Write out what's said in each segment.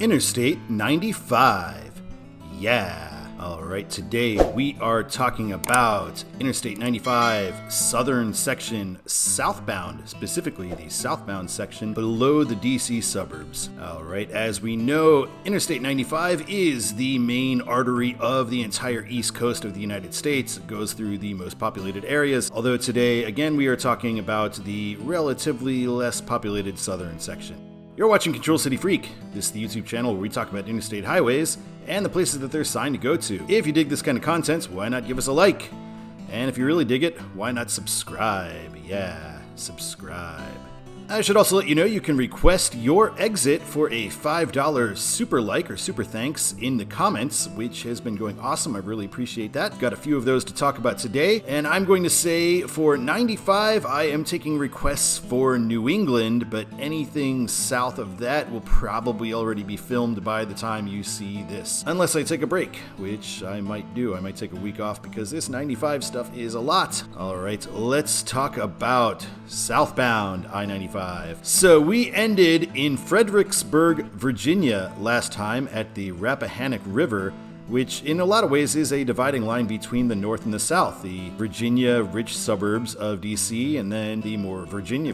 Interstate 95. Yeah. Alright, today we are talking about Interstate 95 southern section southbound, specifically the southbound section below the DC suburbs. Alright, as we know, Interstate 95 is the main artery of the entire east coast of the United States. It goes through the most populated areas, although today, again, we are talking about the relatively less populated southern section. You're watching Control City Freak. This is the YouTube channel where we talk about interstate highways and the places that they're signed to go to. If you dig this kind of content, why not give us a like? And if you really dig it, why not subscribe? Yeah, subscribe. I should also let you know you can request your exit for a $5 super like or super thanks in the comments, which has been going awesome. I really appreciate that. Got a few of those to talk about today, and I'm going to say for 95, I am taking requests for New England, but anything south of that will probably already be filmed by the time you see this. Unless I take a break, which I might do. I might take a week off because this 95 stuff is a lot. All right, let's talk about southbound I-95. So we ended in Fredericksburg, Virginia last time at the Rappahannock River, which in a lot of ways is a dividing line between the north and the south, the Virginia-rich suburbs of DC and then the more Virginia.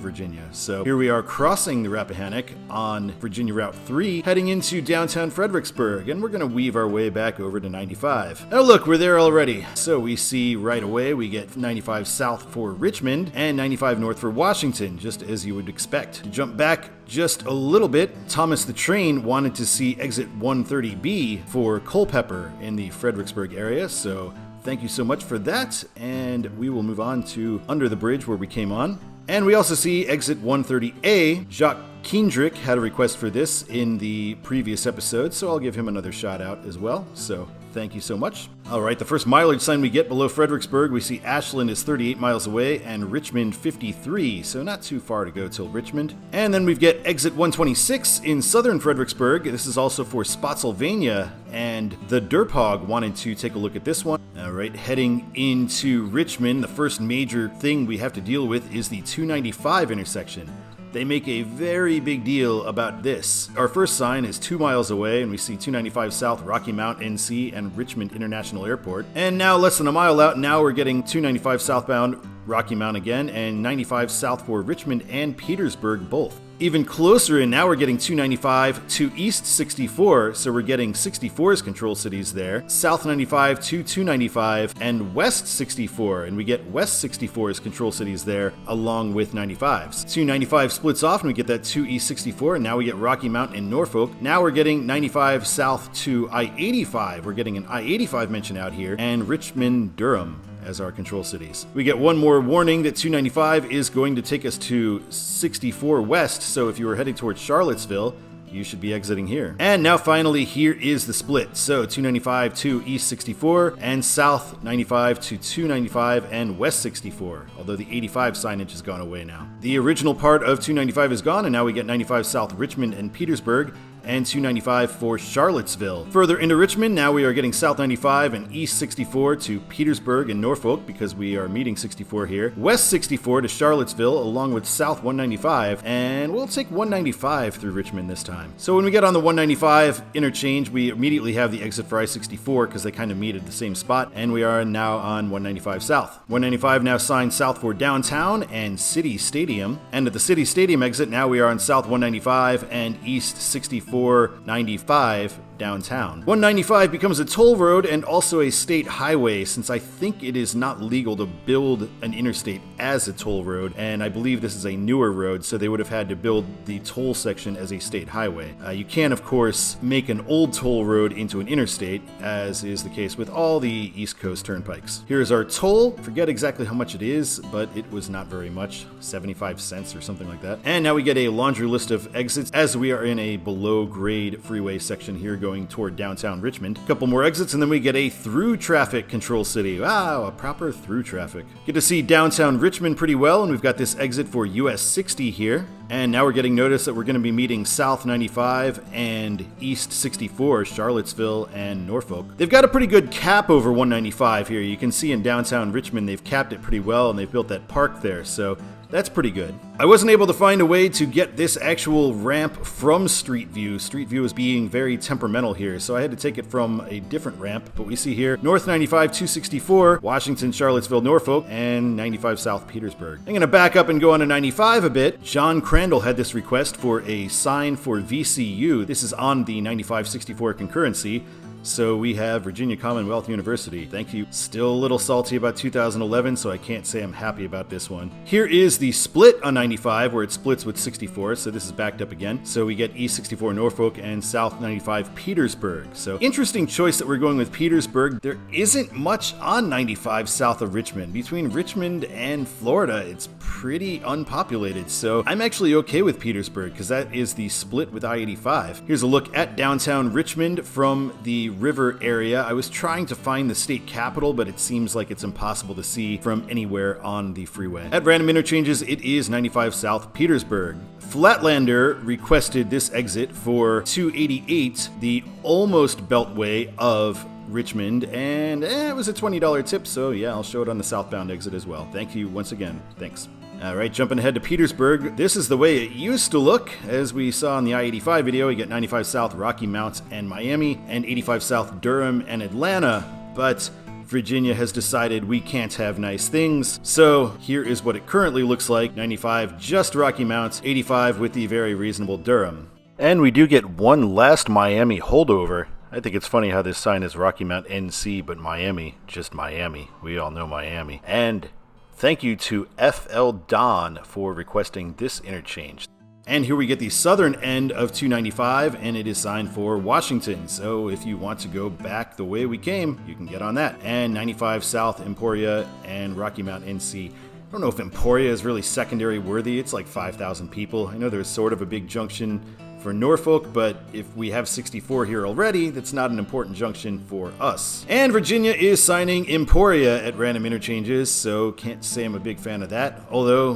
So here we are crossing the Rappahannock on Virginia Route 3, heading into downtown Fredericksburg, and we're going to weave our way back over to 95. Oh look, we're there already. So we see right away we get 95 south for Richmond and 95 north for Washington, just as you would expect. To jump back just a little bit, Thomas the Train wanted to see exit 130B for Culpeper in the Fredericksburg area, so thank you so much for that, and we will move on to under the bridge where we came on. And we also see exit 130A. Jacques Keendrick had a request for this in the previous episode, so I'll give him another shout out as well, so thank you so much. All right, the first mileage sign we get below Fredericksburg, we see Ashland is 38 miles away and Richmond 53, so not too far to go till Richmond. And then we get exit 126 in southern Fredericksburg. This is also for Spotsylvania, and TheDerpHog wanted to take a look at this one. All right, heading into Richmond, the first major thing we have to deal with is the 295 intersection. They make a very big deal about this. Our first sign is 2 miles away, and we see 295 South Rocky Mount NC and Richmond International Airport. And now less than a mile out, now we're getting 295 southbound Rocky Mount again, and 95 south for Richmond and Petersburg both. Even closer in, now we're getting 295 to East 64, so we're getting 64's control cities there, South 95 to 295, and West 64, and we get West 64's control cities there, along with 95's. 295 splits off, and we get that 2 East 64, and now we get Rocky Mount in Norfolk. Now we're getting 95 south to I-85. We're getting an I-85 mention out here, and Richmond, Durham as our control cities. We get one more warning that 295 is going to take us to 64 West, so if you were heading towards Charlottesville, you should be exiting here. And now finally, here is the split. So 295 to East 64 and South 95 to 295 and West 64, although the 85 signage has gone away now. The original part of 295 is gone, and now we get 95 South Richmond and Petersburg, and 295 for Charlottesville. Further into Richmond, now we are getting South 95 and East 64 to Petersburg and Norfolk because we are meeting 64 here. West 64 to Charlottesville along with South 195, and we'll take 195 through Richmond this time. So when we get on the 195 interchange, we immediately have the exit for I-64 because they kind of meet at the same spot, and we are now on 195 South. 195 now signed south for Downtown and City Stadium, and at the City Stadium exit, now we are on South 195 and East 64 95 downtown. 195 becomes a toll road and also a state highway, since I think it is not legal to build an interstate as a toll road, and I believe this is a newer road, so they would have had to build the toll section as a state highway. You can, of course, make an old toll road into an interstate, as is the case with all the East Coast turnpikes. Here's our toll. Forget exactly how much it is, but it was not very much, 75 cents or something like that. And now we get a laundry list of exits as we are in a below-grade freeway section here going toward downtown Richmond. A couple more exits, and then we get a through traffic control city. Wow, a proper through traffic. Get to see downtown Richmond pretty well, and we've got this exit for US 60 here. And now we're getting notice that we're going to be meeting South 95 and East 64, Charlottesville and Norfolk. They've got a pretty good cap over 195 here. You can see in downtown Richmond they've capped it pretty well, and they've built that park there. So That's pretty good. I wasn't able to find a way to get this actual ramp from Street View. Street View is being very temperamental here, so I had to take it from a different ramp. But we see here North 95 264, Washington, Charlottesville, Norfolk, and 95 South Petersburg. I'm going to back up and go on to 95 a bit. John Crandall had this request for a sign for VCU. This is on the 9564 concurrency. So we have Virginia Commonwealth University. Thank you. Still a little salty about 2011, so I can't say I'm happy about this one. Here is the split on 95, where it splits with 64, so this is backed up again. So we get East 64 Norfolk and South 95 Petersburg. So interesting choice that we're going with Petersburg. There isn't much on 95 south of Richmond. Between Richmond and Florida, it's pretty unpopulated, so I'm actually okay with Petersburg because that is the split with I-85. Here's a look at downtown Richmond from the river area. I was trying to find the state capital, but it seems like it's impossible to see from anywhere on the freeway. At random interchanges, it is 95 South Petersburg. Flatlander requested this exit for 288, the almost beltway of Richmond, and it was a $20 tip, so yeah, I'll show it on the southbound exit as well. Thank you once again. Thanks. Alright, jumping ahead to Petersburg. This is the way it used to look. As we saw in the I-85 video, we get 95 South Rocky Mount and Miami, and 85 South Durham and Atlanta, but Virginia has decided we can't have nice things, so here is what it currently looks like. 95 just Rocky Mount, 85 with the very reasonable Durham. And we do get one last Miami holdover. I think it's funny how this sign is Rocky Mount NC, but Miami, just Miami. We all know Miami. And thank you to FL Don for requesting this interchange. And here we get the southern end of 295, and it is signed for Washington. So if you want to go back the way we came, you can get on that. And 95 South Emporia and Rocky Mount NC. I don't know if Emporia is really secondary worthy. It's like 5,000 people. I know there's sort of a big junction for Norfolk, but if we have 64 here already, that's not an important junction for us. And Virginia is signing Emporia at random interchanges, so can't say I'm a big fan of that. Although,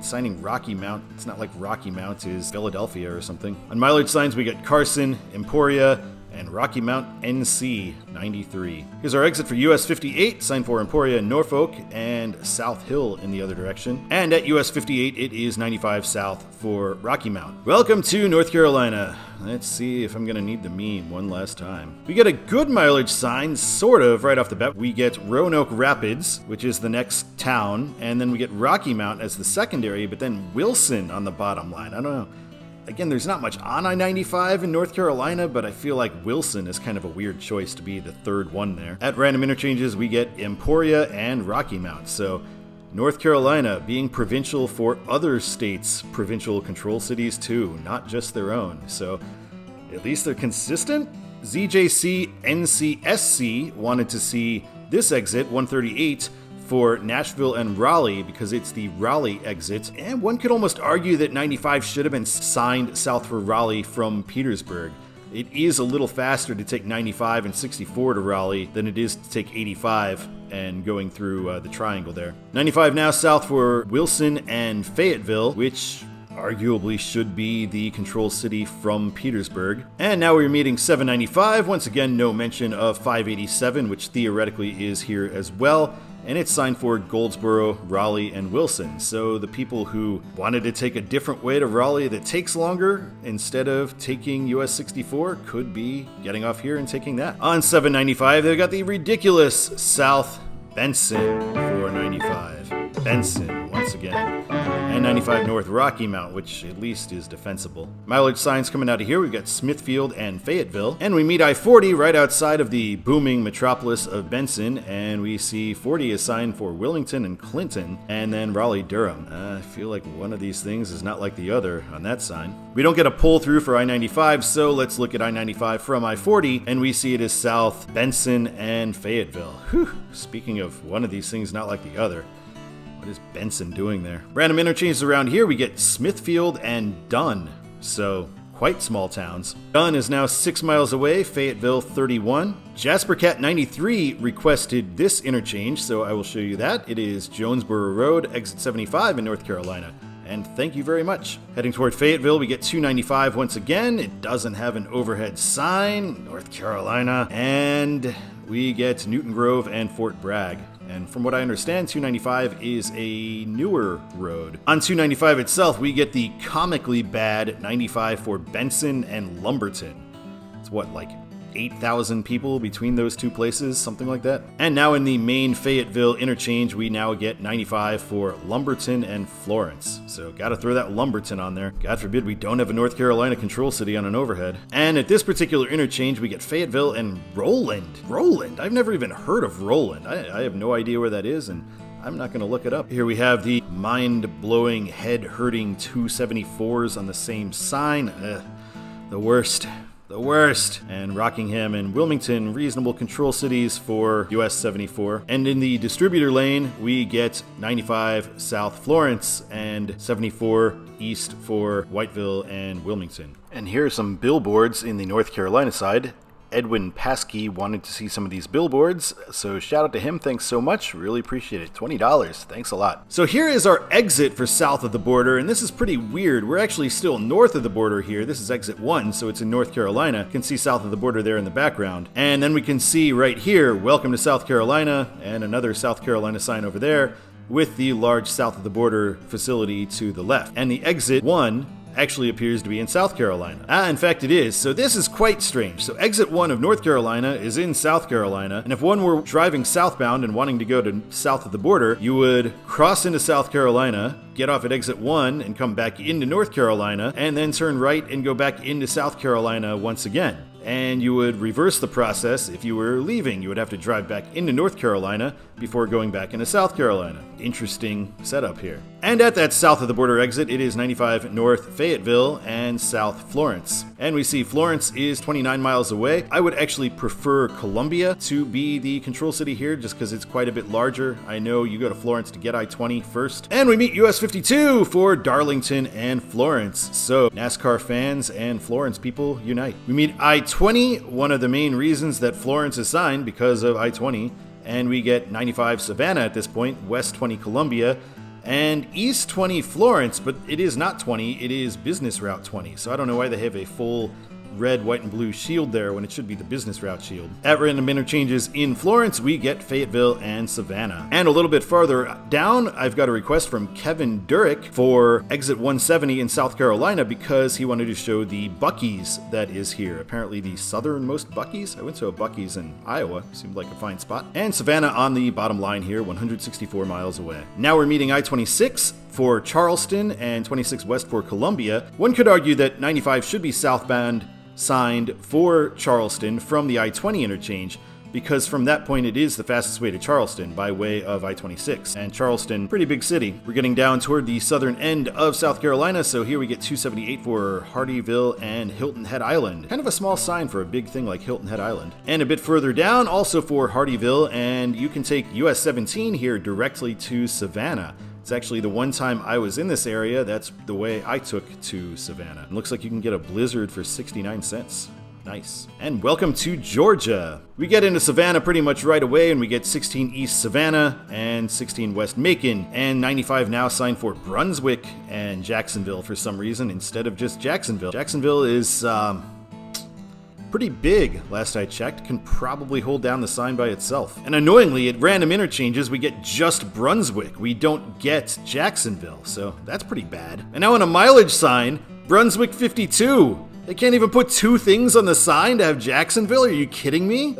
signing Rocky Mount, it's not like Rocky Mount is Philadelphia or something. On mileage signs, we get Carson, Emporia, and Rocky Mount NC 93. Here's our exit for US 58, signed for Emporia and Norfolk, and South Hill in the other direction. And at US 58, it is 95 South for Rocky Mount. Welcome to North Carolina. Let's see if I'm gonna need the meme one last time. We get a good mileage sign, sort of, right off the bat. We get Roanoke Rapids, which is the next town, and then we get Rocky Mount as the secondary, but then Wilson on the bottom line. I don't know. Again, there's not much on I-95 in North Carolina, but I feel like Wilson is kind of a weird choice to be the third one there. At random interchanges, we get Emporia and Rocky Mount. So North Carolina being provincial for other states' provincial control cities too, not just their own. So at least they're consistent. ZJC NCSC wanted to see this exit, 138, for Nashville and Raleigh because it's the Raleigh exit. And one could almost argue that 95 should have been signed south for Raleigh from Petersburg. It is a little faster to take 95 and 64 to Raleigh than it is to take 85 and going through the triangle there. 95 now south for Wilson and Fayetteville, which arguably should be the control city from Petersburg. And now we're meeting 795. Once again, no mention of 587, which theoretically is here as well. And it's signed for Goldsboro, Raleigh, and Wilson. So the people who wanted to take a different way to Raleigh that takes longer instead of taking US 64 could be getting off here and taking that. On 795, they've got the ridiculous South Benson 495. Benson, once again. And 95 North Rocky Mount, which at least is defensible. Mileage signs coming out of here. We've got Smithfield and Fayetteville. And we meet I-40 right outside of the booming metropolis of Benson. And we see 40 is signed for Wilmington and Clinton. And then Raleigh-Durham. I feel like one of these things is not like the other on that sign. We don't get a pull through for I-95, so let's look at I-95 from I-40. And we see it is South Benson and Fayetteville. Whew. Speaking of one of these things not like the other. What is Benson doing there? Random interchanges around here, we get Smithfield and Dunn. So, quite small towns. Dunn is now 6 miles away, Fayetteville 31. Jasper Cat 93 requested this interchange, so I will show you that. It is Jonesboro Road, exit 75 in North Carolina. And thank you very much. Heading toward Fayetteville, we get 295 once again. It doesn't have an overhead sign, North Carolina. And we get Newton Grove and Fort Bragg. And from what I understand, 295 is a newer road. On 295 itself, we get the comically bad 95 for Benson and Lumberton. It's what, like 8,000 people between those two places, something like that. And now in the main Fayetteville interchange, we now get 95 for Lumberton and Florence. So gotta throw that Lumberton on there. God forbid we don't have a North Carolina control city on an overhead. And at this particular interchange, we get Fayetteville and Roland. Roland? I've never even heard of Roland. I have no idea where that is, and I'm not going to look it up. Here we have the mind-blowing, head-hurting 274s on the same sign. The worst. The worst. And Rockingham and Wilmington, reasonable control cities for US 74. And in the distributor lane, we get 95 South Florence and 74 East for Whiteville and Wilmington. And here are some billboards in the North Carolina side. Edwin Paschke wanted to see some of these billboards, so shout out to him. Thanks so much. Really appreciate it. $20. Thanks a lot. So here is our exit for south of the border, and this is pretty weird. We're actually still north of the border here. This is exit 1, so it's in North Carolina. You can see south of the border there in the background. And then we can see right here, welcome to South Carolina, and another South Carolina sign over there with the large south of the border facility to the left. And the exit 1 actually appears to be in South Carolina. In fact it is. So this is quite strange. So exit 1 of North Carolina is in South Carolina, and if one were driving southbound and wanting to go to south of the border, you would cross into South Carolina, get off at exit 1 and come back into North Carolina, and then turn right and go back into South Carolina once again. And you would reverse the process if you were leaving. You would have to drive back into North Carolina before going back into South Carolina. Interesting setup here. And at that south of the border exit, it is 95 North Fayetteville and South Florence. And we see Florence is 29 miles away. I would actually prefer Columbia to be the control city here just because it's quite a bit larger. I know you go to Florence to get I-20 first. And we meet US 52 for Darlington and Florence. So NASCAR fans and Florence people unite. We meet I-20, one of the main reasons that Florence is signed because of I-20. And we get 95 Savannah at this point, West 20 Columbia, and East 20 Florence, but it is not 20, it is Business Route 20. So I don't know why they have a full red, white, and blue shield there when it should be the business route shield. At random interchanges in Florence, we get Fayetteville and Savannah. And a little bit farther down, I've got a request from Kevin Durrick for exit 170 in South Carolina because he wanted to show the Buc-ee's that is here. Apparently the southernmost Buc-ee's. I went to a Buc-ee's in Iowa. Seemed like a fine spot. And Savannah on the bottom line here, 164 miles away. Now we're meeting I-26 for Charleston and 26 West for Columbia. One could argue that 95 should be southbound signed for Charleston from the I-20 interchange because from that point it is the fastest way to Charleston by way of I-26. And Charleston, pretty big city. We're getting down toward the southern end of South Carolina, so here we get 278 for Hardeeville and Hilton Head Island. Kind of a small sign for a big thing like Hilton Head Island. And a bit further down, also for Hardeeville, and you can take US 17 here directly to Savannah. It's actually the one time I was in this area, that's the way I took to Savannah. It looks like you can get a Blizzard for 69 cents. Nice. And welcome to Georgia. We get into Savannah pretty much right away, and we get 16 East Savannah and 16 West Macon, and 95 now signed for Brunswick and Jacksonville for some reason instead of just Jacksonville. Jacksonville is pretty big, last I checked, can probably hold down the sign by itself. And annoyingly, at random interchanges, we get just Brunswick. We don't get Jacksonville, so that's pretty bad. And now on a mileage sign, Brunswick 52. They can't even put two things on the sign to have Jacksonville? Are you kidding me?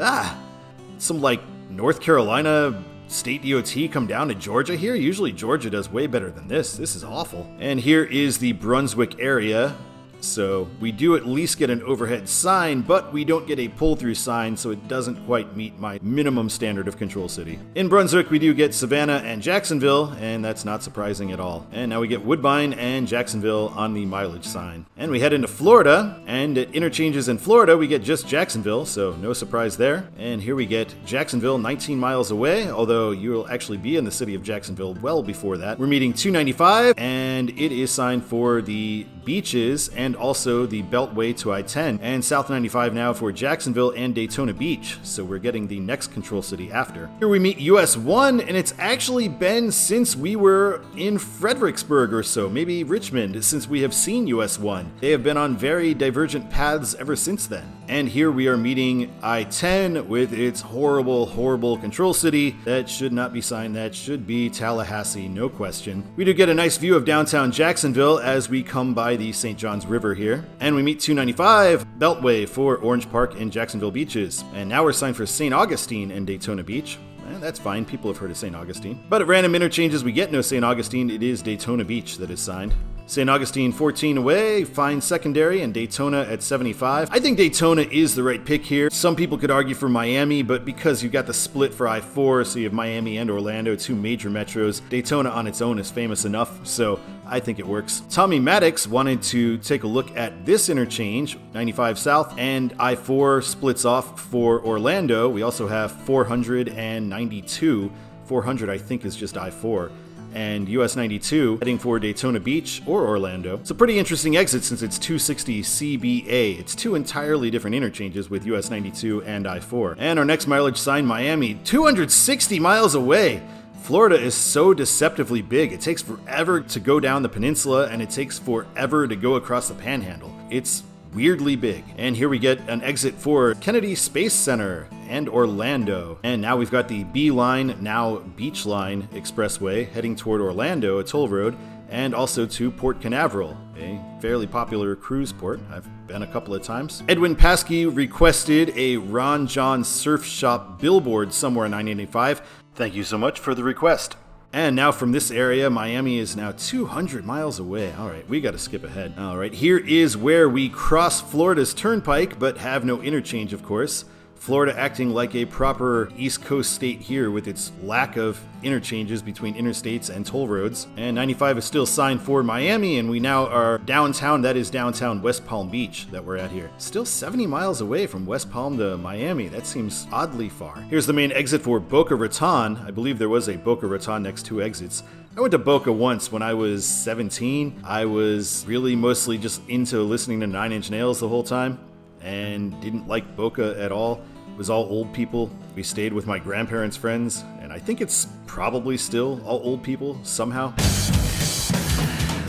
Some like North Carolina State DOT come down to Georgia here? Usually Georgia does way better than this. This is awful. And here is the Brunswick area. So we do at least get an overhead sign, but we don't get a pull-through sign, so it doesn't quite meet my minimum standard of control city. In Brunswick, we do get Savannah and Jacksonville, and that's not surprising at all. And now we get Woodbine and Jacksonville on the mileage sign. And we head into Florida, and at interchanges in Florida, we get just Jacksonville, so no surprise there. And here we get Jacksonville 19 miles away, although you'll actually be in the city of Jacksonville well before that. We're meeting 295, and it is signed for the beaches and and also the Beltway to I-10, and South 95 now for Jacksonville and Daytona Beach, so we're getting the next control city after. Here we meet US 1, and it's actually been since we were in Fredericksburg or so, maybe Richmond, since we have seen US 1. They have been on very divergent paths ever since then. And here we are meeting I-10 with its horrible, horrible control city. That should not be signed, that should be Tallahassee, no question. We do get a nice view of downtown Jacksonville as we come by the St. Johns River here. And we meet 295, Beltway for Orange Park and Jacksonville Beaches. And now we're signed for St. Augustine and Daytona Beach. That's fine, people have heard of St. Augustine. But at random interchanges we get no St. Augustine, it is Daytona Beach that is signed. St. Augustine 14 away, fine secondary, and Daytona at 75. I think Daytona is the right pick here. Some people could argue for Miami, but because you got the split for I-4, so you have Miami and Orlando, two major metros, Daytona on its own is famous enough, so I think it works. Tommy Mattix wanted to take a look at this interchange, 95 South, and I-4 splits off for Orlando. We also have 400 and 92. 400 I think is just I-4. And US 92 heading for Daytona Beach or Orlando. It's a pretty interesting exit since it's 260 CBA. It's two entirely different interchanges with US 92 and I-4. And our next mileage sign, Miami, 260 miles away. Florida is so deceptively big. It takes forever to go down the peninsula and it takes forever to go across the panhandle. It's weirdly big. And here we get an exit for Kennedy Space Center and Orlando. And now we've got the B line, now Beach Line Expressway heading toward Orlando, a toll road, and also to Port Canaveral, a fairly popular cruise port. I've been a couple of times. Edwin Paschke requested a Ron John Surf Shop billboard somewhere in 985. Thank you so much for the request. And now from this area, Miami is now 200 miles away. All right, we got to skip ahead. All right, here is where we cross Florida's turnpike, but have no interchange, of course. Florida acting like a proper East Coast state here with its lack of interchanges between interstates and toll roads. And 95 is still signed for Miami, and we now are downtown. That is downtown West Palm Beach that we're at here. Still 70 miles away from West Palm to Miami. That seems oddly far. Here's the main exit for Boca Raton. I believe there was a Boca Raton next two exits. I went to Boca once when I was 17. I was really mostly just into listening to Nine Inch Nails the whole time and didn't like Boca at all. It was all old people. We stayed with my grandparents' friends, and I think it's probably still all old people somehow.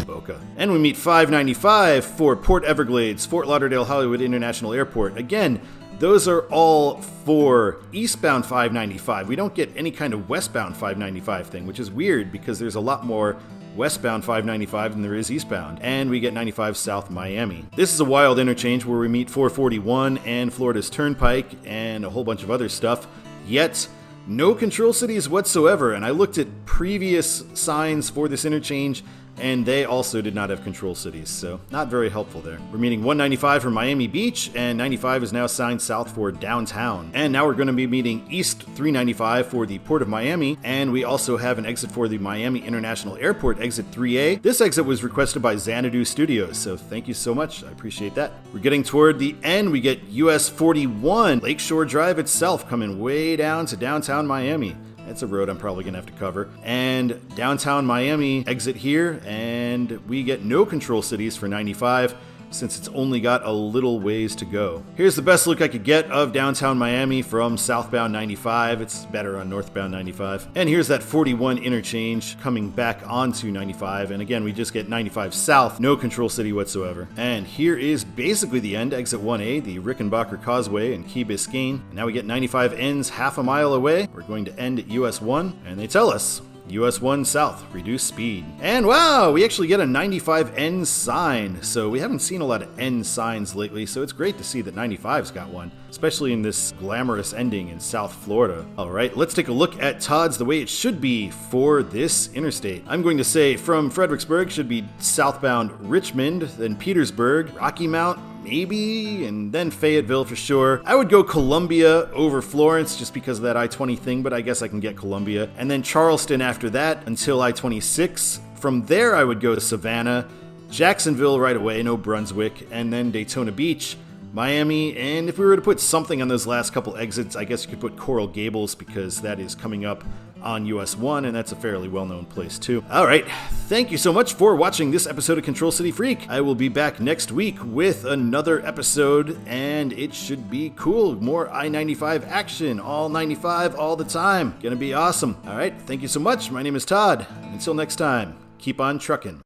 Boca. And we meet 595 for Port Everglades, Fort Lauderdale Hollywood International Airport. Again, those are all for eastbound 595. We don't get any kind of westbound 595 thing, which is weird because there's a lot more westbound 595 than there is eastbound. And we get 95 South Miami. This is a wild interchange where we meet 441 and Florida's Turnpike and a whole bunch of other stuff, yet no control cities whatsoever. And I looked at previous signs for this interchange and they also did not have control cities, so not very helpful there. We're meeting 195 for Miami Beach, and 95 is now signed south for downtown. And now we're going to be meeting East 395 for the Port of Miami, and we also have an exit for the Miami International Airport, exit 3A. This exit was requested by Xanadu Studios, so thank you so much, I appreciate that. We're getting toward the end, we get US 41, Lakeshore Drive itself coming way down to downtown Miami. That's a road I'm probably going to have to cover. And downtown Miami, exit here, and we get no control cities for 95 since it's only got a little ways to go. Here's the best look I could get of downtown Miami from southbound 95. It's better on northbound 95. And here's that 41 interchange coming back onto 95. And again, we just get 95 south, no control city whatsoever. And here is basically the end, exit 1A, the Rickenbacker Causeway in Key Biscayne. And now we get 95 ends half a mile away. We're going to end at US 1, and they tell us US 1 south, reduce speed. And wow, we actually get a 95 end sign. So we haven't seen a lot of end signs lately, so it's great to see that 95's got one, especially in this glamorous ending in South Florida. All right, let's take a look at Todd's the way it should be for this interstate. I'm going to say from Fredericksburg should be southbound Richmond, then Petersburg, Rocky Mount, maybe, and then Fayetteville for sure. I would go Columbia over Florence just because of that I-20 thing, but I guess I can get Columbia. And then Charleston after that until I-26. From there, I would go to Savannah, Jacksonville right away, no Brunswick, and then Daytona Beach, Miami, and if we were to put something on those last couple exits, I guess you could put Coral Gables because that is coming up on US 1, and that's a fairly well-known place too. All right, thank you so much for watching this episode of Control City Freak. I will be back next week with another episode, and it should be cool. More I-95 action, all 95, all the time. Gonna be awesome. All right, thank you so much. My name is Todd. Until next time, keep on trucking.